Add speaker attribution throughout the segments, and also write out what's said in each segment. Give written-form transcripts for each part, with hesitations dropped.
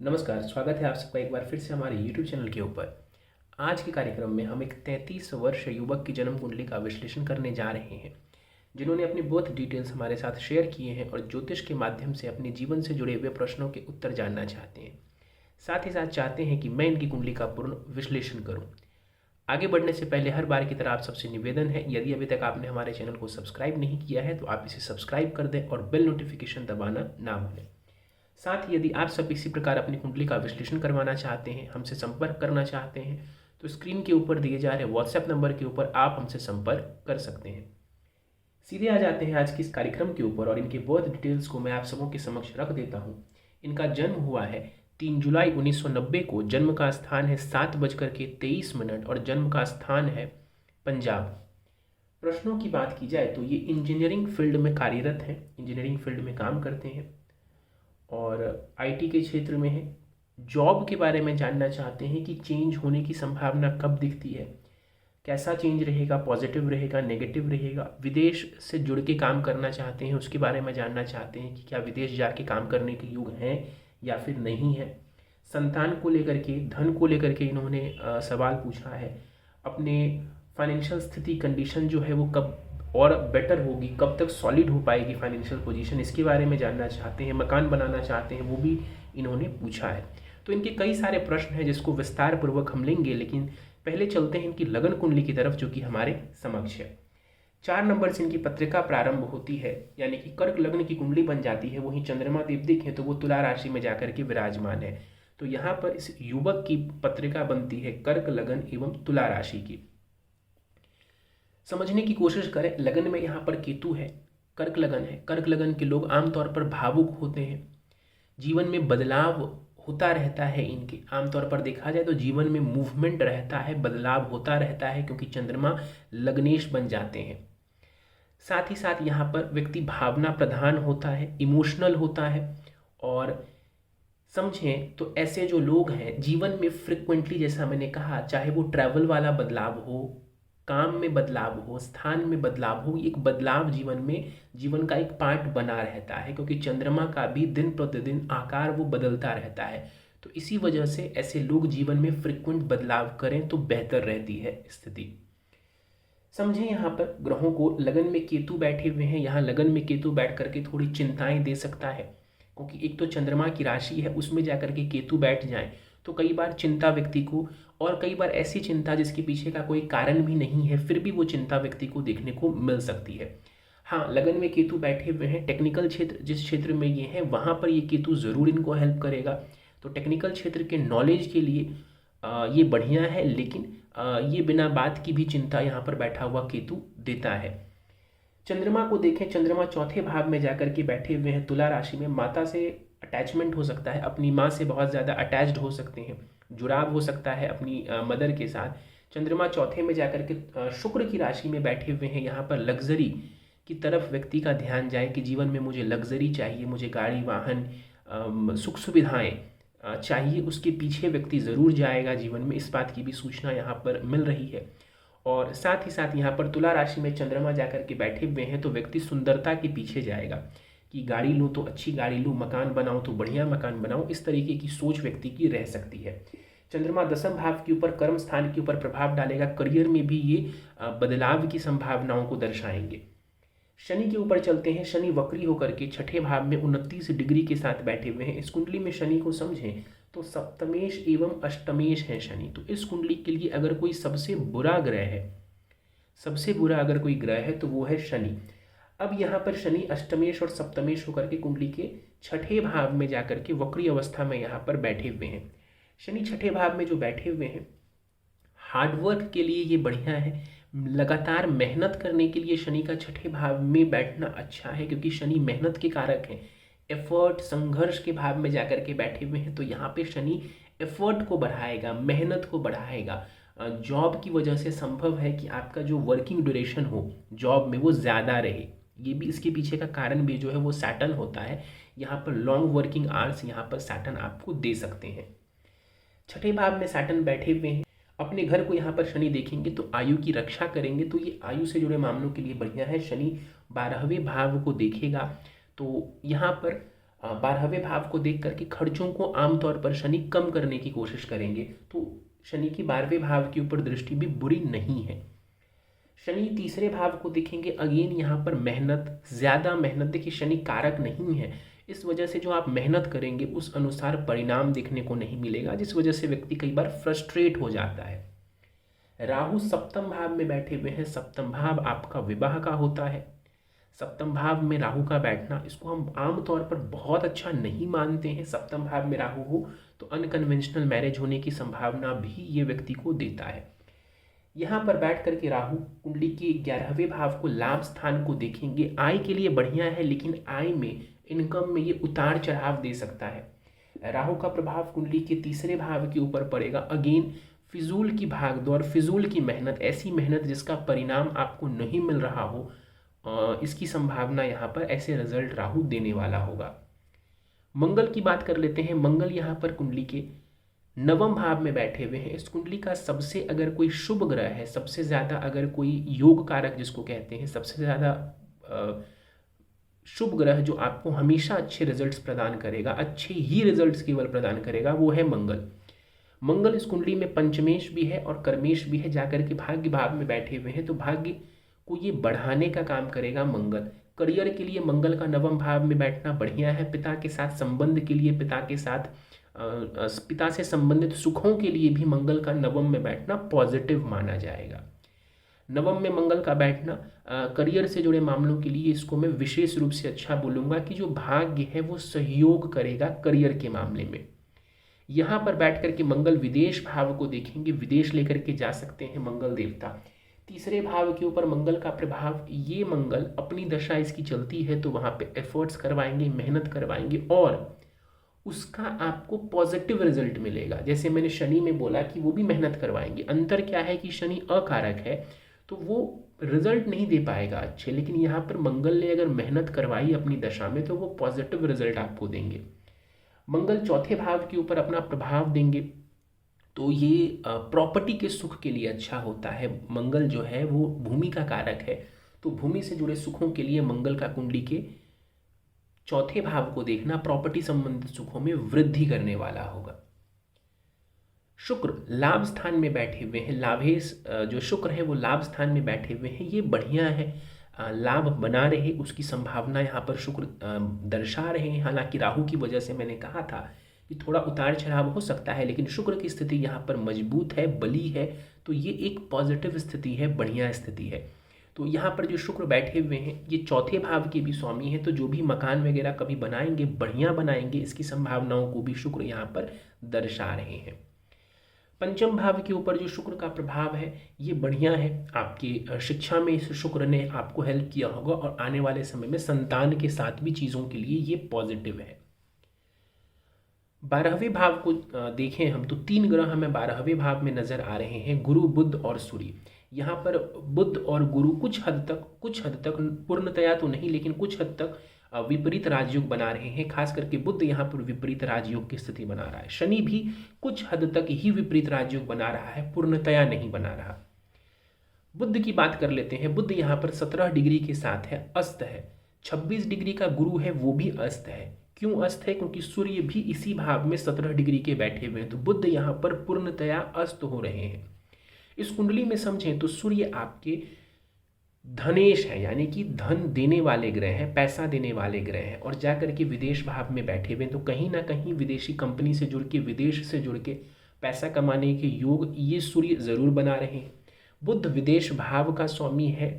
Speaker 1: नमस्कार, स्वागत है आप सबका एक बार फिर से हमारे YouTube चैनल के ऊपर। आज के कार्यक्रम में हम एक 33 वर्ष युवक की जन्म कुंडली का विश्लेषण करने जा रहे हैं, जिन्होंने अपनी बर्थ डिटेल्स हमारे साथ शेयर किए हैं और ज्योतिष के माध्यम से अपने जीवन से जुड़े हुए प्रश्नों के उत्तर जानना चाहते हैं। साथ ही साथ चाहते हैं कि मैं इनकी कुंडली का पूर्ण विश्लेषण करूँ। आगे बढ़ने से पहले हर बार की तरह आप सबसे निवेदन है, यदि अभी तक आपने हमारे चैनल को सब्सक्राइब नहीं किया है तो आप इसे सब्सक्राइब कर दें और बेल नोटिफिकेशन दबाना ना भूलें। साथ ही यदि आप सब इसी प्रकार अपनी कुंडली का विश्लेषण करवाना चाहते हैं, हमसे संपर्क करना चाहते हैं, तो स्क्रीन के ऊपर दिए जा रहे व्हाट्सएप नंबर के ऊपर आप हमसे संपर्क कर सकते हैं। सीधे आ जाते हैं आज के इस कार्यक्रम के ऊपर और इनके बर्थ डिटेल्स को मैं आप सबों के समक्ष रख देता हूँ। इनका जन्म हुआ है 3 जुलाई 1990 को। जन्म का स्थान है 7:23 और जन्म का स्थान है पंजाब। प्रश्नों की बात की जाए तो ये इंजीनियरिंग फील्ड में कार्यरत हैं, इंजीनियरिंग फील्ड में काम करते हैं और आईटी के क्षेत्र में है। जॉब के बारे में जानना चाहते हैं कि चेंज होने की संभावना कब दिखती है, कैसा चेंज रहेगा, पॉजिटिव रहेगा, नेगेटिव रहेगा। विदेश से जुड़ के काम करना चाहते हैं, उसके बारे में जानना चाहते हैं कि क्या विदेश जाके काम करने के योग हैं या फिर नहीं है। संतान को लेकर के, धन को लेकर के इन्होंने सवाल पूछा है। अपने फाइनेंशियल स्थिति, कंडीशन जो है वो कब और बेटर होगी, कब तक सॉलिड हो पाएगी फाइनेंशियल पोजीशन, इसके बारे में जानना चाहते हैं। मकान बनाना चाहते हैं, वो भी इन्होंने पूछा है। तो इनके कई सारे प्रश्न हैं जिसको विस्तार पूर्वक हम लेंगे, लेकिन पहले चलते हैं इनकी लगन कुंडली की तरफ जो कि हमारे समक्ष है। 4 नंबर से इनकी पत्रिका प्रारंभ होती है, यानी कि कर्क लग्न की कुंडली बन जाती है। वहीं चंद्रमा देव देखें तो वो तुला राशि में जाकर के विराजमान है। तो यहाँ पर इस युवक की पत्रिका बनती है कर्क लगन एवं तुला राशि की। समझने की कोशिश करें, लगन में यहाँ पर केतु है, कर्क लगन है। कर्क लगन के लोग आमतौर पर भावुक होते हैं, जीवन में बदलाव होता रहता है। इनके आमतौर पर देखा जाए तो जीवन में मूवमेंट रहता है, बदलाव होता रहता है, क्योंकि चंद्रमा लग्नेश बन जाते हैं। साथ ही साथ यहाँ पर व्यक्ति भावना प्रधान होता है, इमोशनल होता है। और समझें तो ऐसे जो लोग हैं जीवन में फ्रिक्वेंटली, जैसा मैंने कहा, चाहे वो ट्रैवल वाला बदलाव हो, काम में बदलाव हो, स्थान में बदलाव हो, एक बदलाव जीवन में जीवन का एक पार्ट बना रहता है, क्योंकि चंद्रमा का भी दिन प्रतिदिन आकार वो बदलता रहता है। तो इसी वजह से ऐसे लोग जीवन में फ्रिक्वेंट बदलाव करें तो बेहतर रहती है स्थिति। समझें यहाँ पर ग्रहों को, लगन में केतु बैठे हुए हैं। यहाँ लगन में केतु बैठ करके थोड़ी चिंताएं दे सकता है, क्योंकि एक तो चंद्रमा की राशि है, उसमें जाकर के केतु बैठ जाए तो कई बार चिंता व्यक्ति को, और कई बार ऐसी चिंता जिसके पीछे का कोई कारण भी नहीं है, फिर भी वो चिंता व्यक्ति को देखने को मिल सकती है। हाँ, लगन में केतु बैठे हुए हैं, टेक्निकल क्षेत्र जिस क्षेत्र में ये है वहाँ पर ये केतु ज़रूर इनको हेल्प करेगा। तो टेक्निकल क्षेत्र के नॉलेज के लिए ये बढ़िया है, लेकिन ये बिना बात की भी चिंता यहाँ पर बैठा हुआ केतु देता है। चंद्रमा को देखें, चंद्रमा चौथे भाव में जाकर के बैठे हुए हैं तुला राशि में। माता से अटैचमेंट हो सकता है, अपनी माँ से बहुत ज़्यादा अटैच्ड हो सकते हैं, जुड़ाव हो सकता है अपनी मदर के साथ। चंद्रमा चौथे में जाकर के शुक्र की राशि में बैठे हुए हैं। यहाँ पर लग्जरी की तरफ व्यक्ति का ध्यान जाए कि जीवन में मुझे लग्जरी चाहिए, मुझे गाड़ी वाहन, सुख सुविधाएं चाहिए, उसके पीछे व्यक्ति ज़रूर जाएगा जीवन में। इस बात की भी सूचना यहाँ पर मिल रही है। और साथ ही साथ यहाँ पर तुला राशि में चंद्रमा जाकर के बैठे हुए हैं तो व्यक्ति सुंदरता के पीछे जाएगा कि गाड़ी लूँ तो अच्छी गाड़ी लूँ, मकान बनाऊँ तो बढ़िया मकान बनाऊँ, इस तरीके की सोच व्यक्ति की रह सकती है। चंद्रमा दसम भाव के ऊपर, कर्म स्थान के ऊपर प्रभाव डालेगा। करियर में भी ये बदलाव की संभावनाओं को दर्शाएंगे। शनि के ऊपर चलते हैं। शनि वक्री होकर के छठे भाव में 29 डिग्री के साथ बैठे हुए हैं। इस कुंडली में शनि को समझें तो सप्तमेश एवं अष्टमेश है शनि। तो इस कुंडली के लिए अगर कोई सबसे बुरा ग्रह है, सबसे बुरा अगर कोई ग्रह है तो वो है शनि। अब यहाँ पर शनि अष्टमेश और सप्तमेश होकर के कुंडली के छठे भाव में जाकर के वक्री अवस्था में यहाँ पर बैठे हुए हैं। शनि छठे भाव में जो बैठे हुए हैं, हार्डवर्क के लिए ये बढ़िया है। लगातार मेहनत करने के लिए शनि का छठे भाव में बैठना अच्छा है, क्योंकि शनि मेहनत के कारक हैं। एफर्ट, संघर्ष के भाव में जाकर के बैठे हुए हैं तो यहाँ पे शनि एफर्ट को बढ़ाएगा, मेहनत को बढ़ाएगा। जॉब की वजह से संभव है कि आपका जो वर्किंग ड्यूरेशन हो जॉब में वो ज़्यादा रहे। ये भी, इसके पीछे का कारण भी जो है वो सैटर्न होता है। यहाँ पर लॉन्ग वर्किंग आवर्स यहाँ पर सैटर्न आपको दे सकते हैं। छठे भाव में सैटर्न बैठे हुए हैं। अपने घर को यहाँ पर शनि देखेंगे तो आयु की रक्षा करेंगे, तो ये आयु से जुड़े मामलों के लिए बढ़िया है। शनि 12वें भाव को देखेगा तो यहाँ पर 12वें भाव को देख करके खर्चों को आमतौर पर शनि कम करने की कोशिश करेंगे, तो शनि की 12वें भाव के ऊपर दृष्टि भी बुरी नहीं है। शनि तीसरे भाव को देखेंगे, अगेन यहाँ पर मेहनत, ज़्यादा मेहनत, देखिए शनि कारक नहीं है, इस वजह से जो आप मेहनत करेंगे उस अनुसार परिणाम देखने को नहीं मिलेगा, जिस वजह से व्यक्ति कई बार फ्रस्ट्रेट हो जाता है। राहु सप्तम भाव में बैठे हुए हैं, सप्तम भाव आपका विवाह का होता है। सप्तम भाव में राहु का बैठना, इसको हम आमतौर पर बहुत अच्छा नहीं मानते हैं। सप्तम भाव में राहु हो तो अनकन्वेंशनल मैरिज होने की संभावना भी ये व्यक्ति को देता है। यहाँ पर बैठ करके राहु कुंडली के 11वें भाव को, लाभ स्थान को देखेंगे। आय के लिए बढ़िया है, लेकिन आय में, इनकम में ये उतार चढ़ाव दे सकता है। राहु का प्रभाव कुंडली के तीसरे भाव के ऊपर पड़ेगा। अगेन फिजूल की भागदौड़, फिजूल की मेहनत, ऐसी मेहनत जिसका परिणाम आपको नहीं मिल रहा हो, इसकी संभावना यहाँ पर ऐसे रिजल्ट राहु देने वाला होगा। मंगल की बात कर लेते हैं। मंगल यहाँ पर कुंडली के 9वें भाव में बैठे हुए हैं। इस कुंडली का सबसे अगर कोई शुभ ग्रह है, सबसे ज़्यादा अगर कोई योग कारक जिसको कहते हैं, सबसे ज़्यादा शुभ ग्रह जो आपको हमेशा अच्छे रिजल्ट्स प्रदान करेगा, अच्छे ही रिजल्ट्स केवल प्रदान करेगा, वो है मंगल। मंगल इस कुंडली में पंचमेश भी है और कर्मेश भी है, जाकर के भाग्य भाव में बैठे हुए हैं, तो भाग्य को ये बढ़ाने का काम करेगा मंगल। करियर के लिए मंगल का 9वें भाव में बैठना बढ़िया है। पिता के साथ संबंध के लिए, पिता से संबंधित सुखों के लिए भी मंगल का 9वें में बैठना पॉजिटिव माना जाएगा। 9वें में मंगल का बैठना करियर से जुड़े मामलों के लिए, इसको मैं विशेष रूप से अच्छा बोलूँगा कि जो भाग्य है वो सहयोग करेगा करियर के मामले में। यहाँ पर बैठ कर के मंगल विदेश भाव को देखेंगे, विदेश लेकर के जा सकते हैं मंगल देवता। तीसरे भाव के ऊपर मंगल का प्रभाव, ये मंगल अपनी दशा इसकी चलती है तो वहाँ पे एफर्ट्स करवाएंगे, मेहनत करवाएंगे और उसका आपको पॉजिटिव रिजल्ट मिलेगा। जैसे मैंने शनि में बोला कि वो भी मेहनत करवाएंगे, अंतर क्या है कि शनि अकारक है तो वो रिजल्ट नहीं दे पाएगा अच्छे, लेकिन यहाँ पर मंगल ने अगर मेहनत करवाई अपनी दशा में तो वो पॉजिटिव रिजल्ट आपको देंगे। मंगल चौथे भाव के ऊपर अपना प्रभाव देंगे तो ये प्रॉपर्टी के सुख के लिए अच्छा होता है। मंगल जो है वो भूमि का कारक है, तो भूमि से जुड़े सुखों के लिए मंगल का कुंडली के चौथे भाव को देखना प्रॉपर्टी संबंधित सुखों में वृद्धि करने वाला होगा। शुक्र लाभ स्थान में बैठे हुए हैं, लाभेश जो शुक्र है वो लाभ स्थान में बैठे हुए हैं, ये बढ़िया है, लाभ बना रहे उसकी संभावना यहाँ पर शुक्र दर्शा रहे हैं। हालांकि राहु की वजह से मैंने कहा था कि थोड़ा उतार चढ़ाव हो सकता है, लेकिन शुक्र की स्थिति यहाँ पर मजबूत है, बली है, तो ये एक पॉजिटिव स्थिति है, बढ़िया स्थिति है। तो यहाँ पर जो शुक्र बैठे हुए हैं ये चौथे भाव के भी स्वामी हैं, तो जो भी मकान वगैरह कभी बनाएंगे बढ़िया बनाएंगे, इसकी संभावनाओं को भी शुक्र यहाँ पर दर्शा रहे हैं। पंचम भाव के ऊपर जो शुक्र का प्रभाव है ये बढ़िया है, आपकी शिक्षा में इस शुक्र ने आपको हेल्प किया होगा और आने वाले समय में संतान के साथ भी चीज़ों के लिए ये पॉजिटिव है। 12वें भाव को देखें हम तो 3 ग्रह हमें 12वें भाव में नजर आ रहे हैं, गुरु, बुध और सूर्य। यहाँ पर बुध और गुरु कुछ हद तक पूर्णतया तो नहीं, लेकिन कुछ हद तक विपरीत राजयोग बना रहे हैं। खास करके बुध यहाँ पर विपरीत राजयोग की स्थिति बना रहा है। शनि भी कुछ हद तक ही विपरीत राजयोग बना रहा है, पूर्णतया नहीं बना रहा। बुध की बात कर लेते हैं। बुध यहाँ पर 17 डिग्री के साथ है, अस्त है। 26 डिग्री का गुरु है, वो भी अस्त है। क्यों अस्त है? क्योंकि सूर्य भी इसी भाव में 17 डिग्री के बैठे हुए हैं, तो बुध यहाँ पर पूर्णतया अस्त हो रहे हैं। इस कुंडली में समझें तो सूर्य आपके धनेश है, यानी कि धन देने वाले ग्रह हैं, पैसा देने वाले ग्रह हैं, और जाकर के विदेश भाव में बैठे हुए हैं, तो कहीं ना कहीं विदेशी कंपनी से जुड़ के, विदेश से जुड़ के पैसा कमाने के योग ये सूर्य जरूर बना रहे हैं। बुध विदेश भाव का स्वामी है,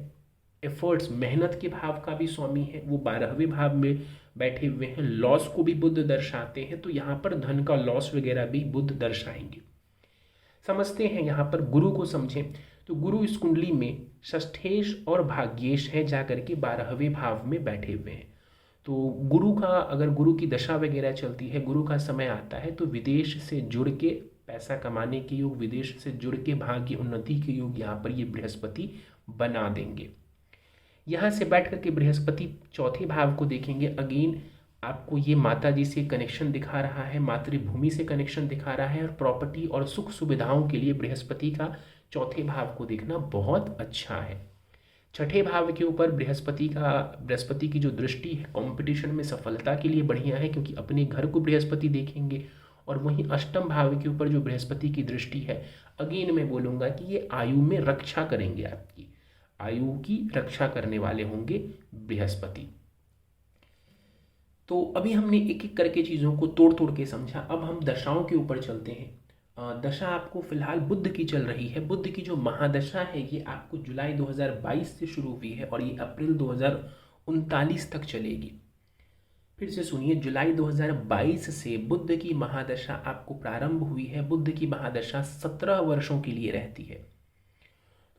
Speaker 1: एफर्ट्स मेहनत के भाव का भी स्वामी है, वो 12वें भाव में बैठे हुए हैं। लॉस को भी बुध दर्शाते हैं, तो यहाँ पर धन का लॉस वगैरह भी बुध दर्शाएंगे। समझते हैं यहाँ पर गुरु को समझें तो गुरु इस कुंडली में षष्ठेश और भाग्येश है, जाकर के 12वें भाव में बैठे हुए हैं। तो गुरु का, अगर गुरु की दशा वगैरह चलती है, गुरु का समय आता है, तो विदेश से जुड़ के पैसा कमाने के योग, विदेश से जुड़ के भाग्य उन्नति के योग यहाँ पर ये बृहस्पति बना देंगे। यहाँ से बैठ करके बृहस्पति चौथे भाव को देखेंगे। अगेन आपको ये माता जी से कनेक्शन दिखा रहा है, मातृभूमि से कनेक्शन दिखा रहा है, और प्रॉपर्टी और सुख सुविधाओं के लिए बृहस्पति का चौथे भाव को देखना बहुत अच्छा है। छठे भाव के ऊपर बृहस्पति की जो दृष्टि है कंपटीशन में सफलता के लिए बढ़िया है, क्योंकि अपने घर को बृहस्पति देखेंगे। और वहीं अष्टम भाव के ऊपर जो बृहस्पति की दृष्टि है, अगेन मैं बोलूँगा कि ये आयु में रक्षा करेंगे, आपकी आयु की रक्षा करने वाले होंगे बृहस्पति। तो अभी हमने एक एक करके चीज़ों को तोड़ तोड़ के समझा। अब हम दशाओं के ऊपर चलते हैं। दशा आपको फिलहाल बुध की चल रही है। बुध की जो महादशा है ये आपको जुलाई 2022 से शुरू हुई है और ये अप्रैल 2039 तक चलेगी। फिर से सुनिए, जुलाई 2022 से बुध की महादशा आपको प्रारंभ हुई है। बुध की महादशा 17 वर्षों के लिए रहती है।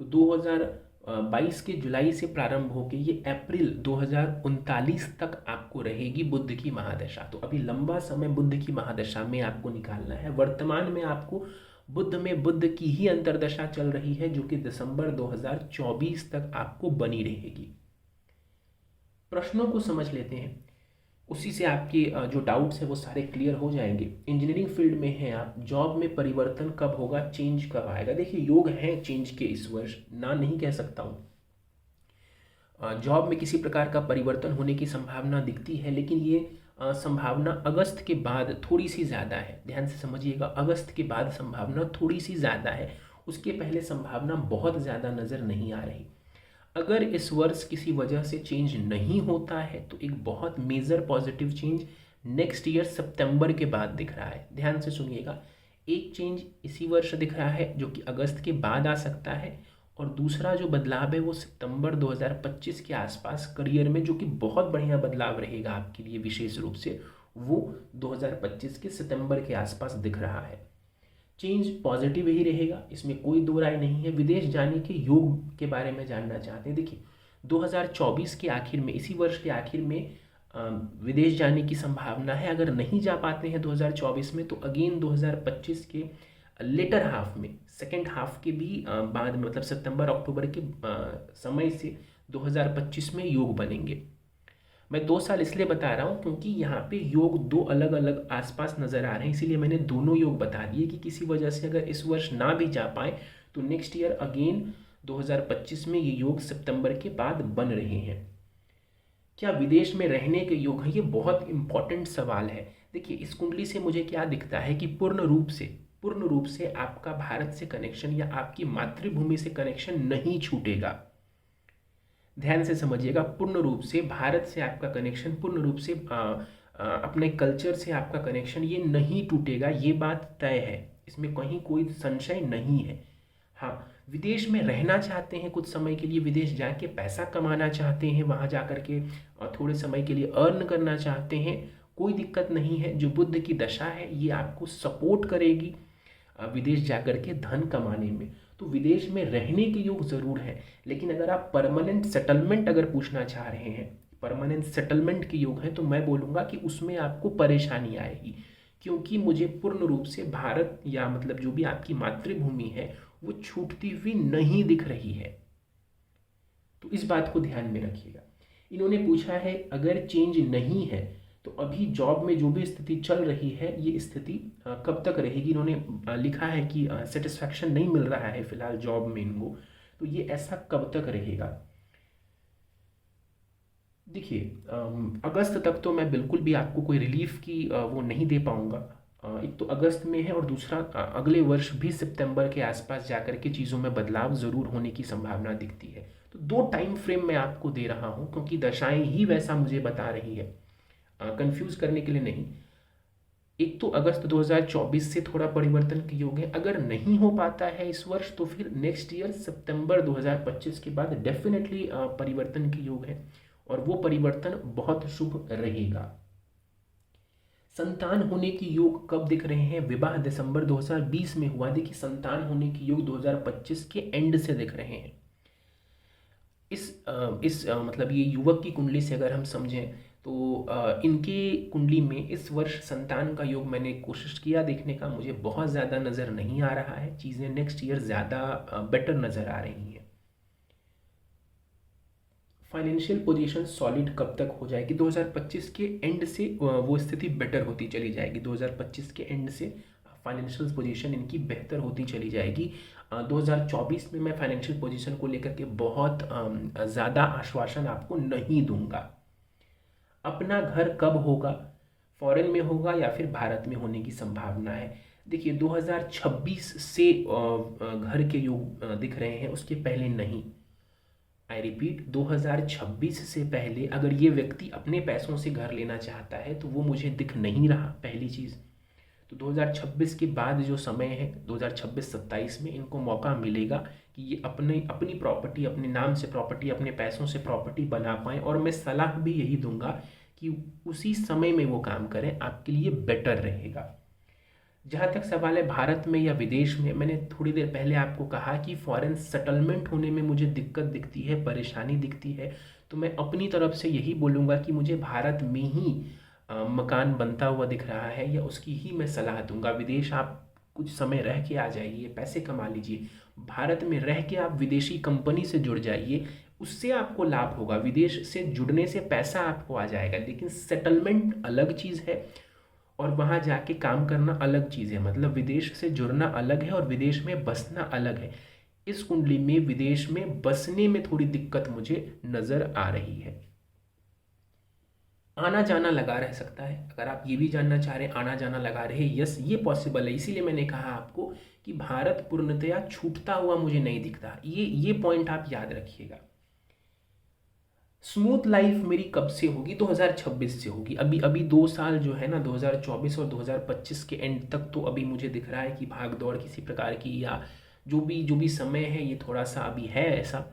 Speaker 1: तो 2022 के जुलाई से प्रारंभ होकर ये अप्रैल 2039 तक आपको रहेगी बुध की महादशा। तो अभी लंबा समय बुध की महादशा में आपको निकालना है। वर्तमान में आपको बुध की ही अंतर्दशा चल रही है, जो कि दिसंबर 2024 तक आपको बनी रहेगी। प्रश्नों को समझ लेते हैं, उसी से आपके जो डाउट्स है वो सारे क्लियर हो जाएंगे। इंजीनियरिंग फील्ड में हैं आप, जॉब में परिवर्तन कब होगा, चेंज कब आएगा? देखिए, योग है चेंज के इस वर्ष, ना नहीं कह सकता हूँ। जॉब में किसी प्रकार का परिवर्तन होने की संभावना दिखती है, लेकिन ये संभावना अगस्त के बाद थोड़ी सी ज़्यादा है। ध्यान से समझिएगा, अगस्त के बाद संभावना थोड़ी सी ज़्यादा है, उसके पहले संभावना बहुत ज़्यादा नज़र नहीं आ रही। अगर इस वर्ष किसी वजह से चेंज नहीं होता है तो एक बहुत major positive change next year सितंबर के बाद दिख रहा है। ध्यान से सुनिएगा, एक चेंज इसी वर्ष दिख रहा है जो कि अगस्त के बाद आ सकता है, और दूसरा जो बदलाव है वो सितंबर 2025 के आसपास करियर में, जो कि बहुत बढ़िया बदलाव रहेगा आपके लिए विशेष रूप से, वो 2025 के सितंबर के आसपास दिख रहा है। चेंज पॉजिटिव ही रहेगा, इसमें कोई दो राय नहीं है। विदेश जाने के योग के बारे में जानना चाहते हैं? देखिए, 2024 के आखिर में, इसी वर्ष के आखिर में विदेश जाने की संभावना है। अगर नहीं जा पाते हैं 2024 में, तो अगेन 2025 के लेटर हाफ में, सेकेंड हाफ के भी बाद में, मतलब सितंबर अक्टूबर के समय से 2025 में योग बनेंगे। मैं 2 साल इसलिए बता रहा हूँ क्योंकि यहाँ पे योग दो अलग अलग आसपास नज़र आ रहे हैं, इसीलिए मैंने दोनों योग बता दिए कि किसी वजह से अगर इस वर्ष ना भी जा पाए तो नेक्स्ट ईयर अगेन 2025 में ये योग सितंबर के बाद बन रहे हैं। क्या विदेश में रहने के योग हैं? ये बहुत इंपॉर्टेंट सवाल है। देखिए, इस कुंडली से मुझे क्या दिखता है कि पूर्ण रूप से आपका भारत से कनेक्शन या आपकी मातृभूमि से कनेक्शन नहीं छूटेगा। ध्यान से समझिएगा, पूर्ण रूप से भारत से आपका कनेक्शन, पूर्ण रूप से अपने कल्चर से आपका कनेक्शन ये नहीं टूटेगा, ये बात तय है, इसमें कहीं कोई संशय नहीं है। हाँ, विदेश में रहना चाहते हैं कुछ समय के लिए, विदेश जाके पैसा कमाना चाहते हैं, वहाँ जा कर के थोड़े समय के लिए अर्न करना चाहते हैं, कोई दिक्कत नहीं है। जो बुध की दशा है ये आपको सपोर्ट करेगी विदेश जाकर के धन कमाने में। तो विदेश में रहने के योग ज़रूर है, लेकिन अगर आप परमानेंट सेटलमेंट अगर पूछना चाह रहे हैं, परमानेंट सेटलमेंट के योग हैं, तो मैं बोलूँगा कि उसमें आपको परेशानी आएगी, क्योंकि मुझे पूर्ण रूप से भारत या मतलब जो भी आपकी मातृभूमि है वो छूटती हुई नहीं दिख रही है। तो इस बात को ध्यान में रखिएगा। इन्होंने पूछा है अगर चेंज नहीं है तो अभी जॉब में जो भी स्थिति चल रही है ये स्थिति कब तक रहेगी। इन्होंने लिखा है कि सेटिस्फैक्शन नहीं मिल रहा है फिलहाल जॉब में इनको, तो ये ऐसा कब तक रहेगा। देखिए, अगस्त तक तो मैं बिल्कुल भी आपको कोई रिलीफ की वो नहीं दे पाऊंगा। एक तो अगस्त में है और दूसरा अगले वर्ष भी सितंबर के आसपास जाकर के चीज़ों में बदलाव ज़रूर होने की संभावना दिखती है। तो 2 टाइम फ्रेम मैं आपको दे रहा हूँ क्योंकि दशाएं ही वैसा मुझे बता रही है, कंफ्यूज करने के लिए नहीं। एक तो अगस्त 2024 से थोड़ा परिवर्तन के योग है, अगर नहीं हो पाता है इस वर्ष तो फिर नेक्स्ट ईयर सितंबर 2025 के बाद डेफिनेटली परिवर्तन के योग है और वो परिवर्तन बहुत शुभ रहेगा। संतान होने के योग कब दिख रहे हैं? विवाह दिसंबर 2020 में हुआ, देखिए संतान होने के योग 2025 के एंड से दिख रहे हैं। इस मतलब ये युवक की कुंडली से अगर हम समझें तो इनके कुंडली में इस वर्ष संतान का योग मैंने कोशिश किया देखने का, मुझे बहुत ज़्यादा नज़र नहीं आ रहा है। चीज़ें नेक्स्ट ईयर ज़्यादा बेटर नज़र आ रही हैं। फाइनेंशियल पोजीशन सॉलिड कब तक हो जाएगी? 2025 के एंड से वो स्थिति बेटर होती चली जाएगी। 2025 के एंड से फाइनेंशियल पोजीशन इनकी बेहतर होती चली जाएगी। 2024 में मैं फाइनेंशियल पोजीशन को लेकर के बहुत ज़्यादा आश्वासन आपको नहीं दूंगा। अपना घर कब होगा, फॉरेन में होगा या फिर भारत में होने की संभावना है। देखिए 2026 से घर के योग दिख रहे हैं, उसके पहले नहीं। आई रिपीट, 2026 से पहले अगर ये व्यक्ति अपने पैसों से घर लेना चाहता है तो वो मुझे दिख नहीं रहा, पहली चीज़। तो 2026 के बाद जो समय है 2026-27 में इनको मौका मिलेगा कि ये अपनी प्रॉपर्टी, अपने नाम से प्रॉपर्टी, अपने पैसों से प्रॉपर्टी बना पाएँ। और मैं सलाह भी यही दूंगा कि उसी समय में वो काम करें, आपके लिए बेटर रहेगा। जहाँ तक सवाल है भारत में या विदेश में, मैंने थोड़ी देर पहले आपको कहा कि फॉरेन सेटलमेंट होने में मुझे दिक्कत दिखती है, परेशानी दिखती है। तो मैं अपनी तरफ से यही बोलूँगा कि मुझे भारत में ही मकान बनता हुआ दिख रहा है, या उसकी ही मैं सलाह दूंगा। विदेश आप कुछ समय रह के आ जाइए, पैसे कमा लीजिए। भारत में रह के आप विदेशी कंपनी से जुड़ जाइए, उससे आपको लाभ होगा। विदेश से जुड़ने से पैसा आपको आ जाएगा, लेकिन सेटलमेंट अलग चीज़ है और वहाँ जाके काम करना अलग चीज़ है। मतलब विदेश से जुड़ना अलग है और विदेश में बसना अलग है। इस कुंडली में विदेश में बसने में थोड़ी दिक्कत मुझे नज़र आ रही है। आना जाना लगा रह सकता है, अगर आप ये भी जानना चाह रहे हैं आना जाना लगा रहे, यस ये पॉसिबल है। इसीलिए मैंने कहा आपको कि भारत पूर्णतया छूटता हुआ मुझे नहीं दिखता। ये पॉइंट आप याद रखिएगा। स्मूथ लाइफ मेरी कब से होगी? 2026 से होगी। अभी 2 साल जो है ना, 2024 और 2025 के एंड तक तो अभी मुझे दिख रहा है कि भाग दौड़ किसी प्रकार की, या जो भी समय है ये थोड़ा सा अभी है ऐसा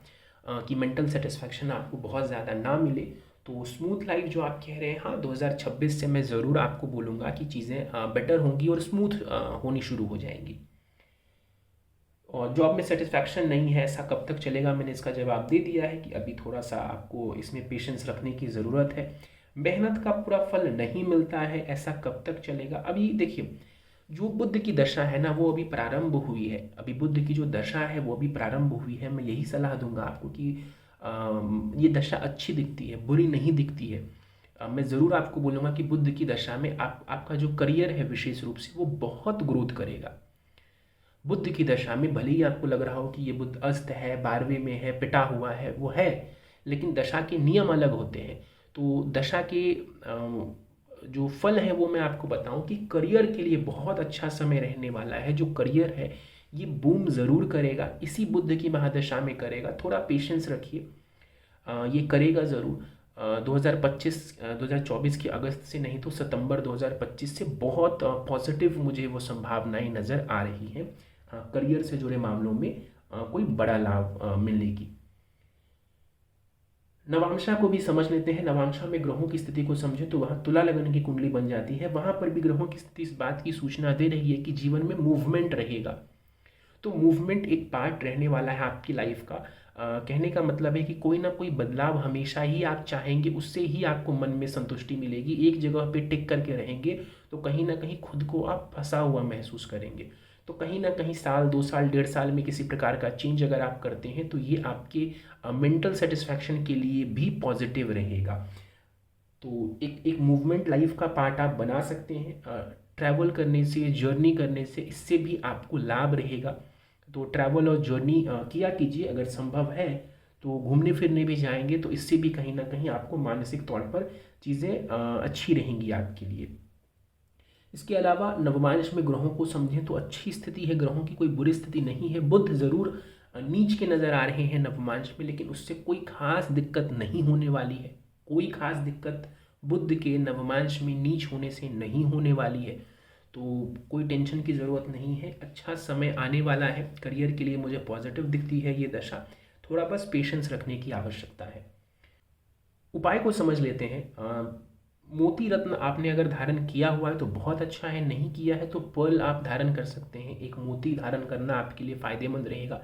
Speaker 1: कि मेंटल सेटिस्फैक्शन आपको बहुत ज़्यादा ना मिले। तो स्मूथ लाइफ जो आप कह रहे हैं, हाँ 2026 से मैं ज़रूर आपको बोलूँगा कि चीज़ें बेटर होंगी और स्मूथ होनी शुरू हो जाएंगी। और जॉब में सेटिस्फैक्शन नहीं है, ऐसा कब तक चलेगा? मैंने इसका जवाब दे दिया है कि अभी थोड़ा सा आपको इसमें पेशेंस रखने की ज़रूरत है। मेहनत का पूरा फल नहीं मिलता है, ऐसा कब तक चलेगा? अभी देखिए, जो बुध की दशा है ना वो अभी प्रारंभ हुई है। अभी बुध की जो दशा है वो अभी प्रारंभ हुई है। मैं यही सलाह दूंगा आपको कि ये दशा अच्छी दिखती है, बुरी नहीं दिखती है। मैं ज़रूर आपको बोलूँगा कि बुध की दशा में आपका जो करियर है विशेष रूप से वो बहुत ग्रोथ करेगा। बुध की दशा में भले ही आपको लग रहा हो कि ये बुध अस्त है, 12वें में है, पिटा हुआ है, वो है, लेकिन दशा के नियम अलग होते हैं। तो दशा के जो फल है वो मैं आपको बताऊं कि करियर के लिए बहुत अच्छा समय रहने वाला है। जो करियर है ये बूम ज़रूर करेगा, इसी बुध की महादशा में करेगा। थोड़ा पेशेंस रखिए, ये करेगा ज़रूर। 2024 के अगस्त से नहीं तो सितंबर 2025 से बहुत पॉजिटिव मुझे वो संभावनाएं नज़र आ रही हैं करियर से जुड़े मामलों में कोई बड़ा लाभ मिलने की। नवांशा को भी समझ लेते हैं। नवांशा में ग्रहों की स्थिति को समझे तो वहाँ तुला लगन की कुंडली बन जाती है। वहाँ पर भी ग्रहों की स्थिति इस बात की सूचना दे रही है कि जीवन में मूवमेंट रहेगा। तो मूवमेंट एक पार्ट रहने वाला है आपकी लाइफ का। कहने का मतलब है कि कोई ना कोई बदलाव हमेशा ही आप चाहेंगे, उससे ही आपको मन में संतुष्टि मिलेगी। एक जगह पे टिक करके रहेंगे तो कहीं ना कहीं खुद को आप फंसा हुआ महसूस करेंगे। तो कहीं ना कहीं साल 2 साल 1.5 साल में किसी प्रकार का चेंज अगर आप करते हैं तो ये आपके मेंटल सेटिस्फैक्शन के लिए भी पॉजिटिव रहेगा। तो एक मूवमेंट लाइफ का पार्ट आप बना सकते हैं। ट्रैवल करने से, जर्नी करने से, इससे भी आपको लाभ रहेगा। तो ट्रैवल और जर्नी किया कीजिए, अगर संभव है तो घूमने फिरने भी जाएंगे तो इससे भी कहीं ना कहीं आपको मानसिक तौर पर चीज़ें अच्छी रहेंगी आपके लिए। इसके अलावा नवमांश में ग्रहों को समझें तो अच्छी स्थिति है, ग्रहों की कोई बुरी स्थिति नहीं है। बुध ज़रूर नीच के नज़र आ रहे हैं नवमांश में, लेकिन उससे कोई खास दिक्कत नहीं होने वाली है। कोई खास दिक्कत बुध के नवमांश में नीच होने से नहीं होने वाली है, तो कोई टेंशन की ज़रूरत नहीं है। अच्छा समय आने वाला है, करियर के लिए मुझे पॉजिटिव दिखती है ये दशा। थोड़ा बस पेशेंस रखने की आवश्यकता है। उपाय को समझ लेते हैं। मोती रत्न आपने अगर धारण किया हुआ है तो बहुत अच्छा है, नहीं किया है तो पर्ल आप धारण कर सकते हैं। एक मोती धारण करना आपके लिए फ़ायदेमंद रहेगा।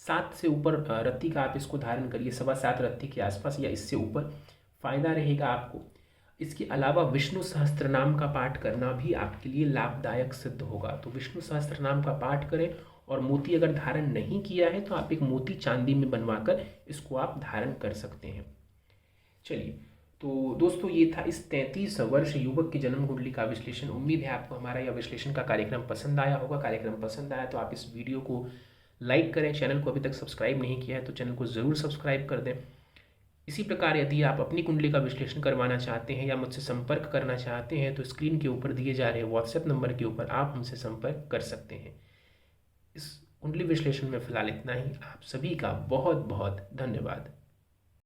Speaker 1: 7 से ऊपर रत्ती का आप इसको धारण करिए, 7.25 रत्ती के आसपास या इससे ऊपर, फ़ायदा रहेगा आपको। इसके अलावा विष्णु सहस्त्रनाम का पाठ करना भी आपके लिए लाभदायक सिद्ध होगा। तो विष्णु सहस्त्रनाम का पाठ करें, और मोती अगर धारण नहीं किया है तो आप एक मोती चांदी में बनवाकर इसको आप धारण कर सकते हैं। चलिए, तो दोस्तों ये था इस 33 वर्ष युवक की जन्म कुंडली का विश्लेषण। उम्मीद है आपको हमारा यह विश्लेषण का कार्यक्रम पसंद आया होगा। कार्यक्रम पसंद आया तो आप इस वीडियो को लाइक करें। चैनल को अभी तक सब्सक्राइब नहीं किया है तो चैनल को ज़रूर सब्सक्राइब कर दें। इसी प्रकार यदि आप अपनी कुंडली का विश्लेषण करवाना चाहते हैं या मुझसे संपर्क करना चाहते हैं तो स्क्रीन के ऊपर दिए जा रहे व्हाट्सएप नंबर के ऊपर आप हमसे संपर्क कर सकते हैं। इस कुंडली विश्लेषण में फ़िलहाल इतना ही। आप सभी का बहुत बहुत धन्यवाद।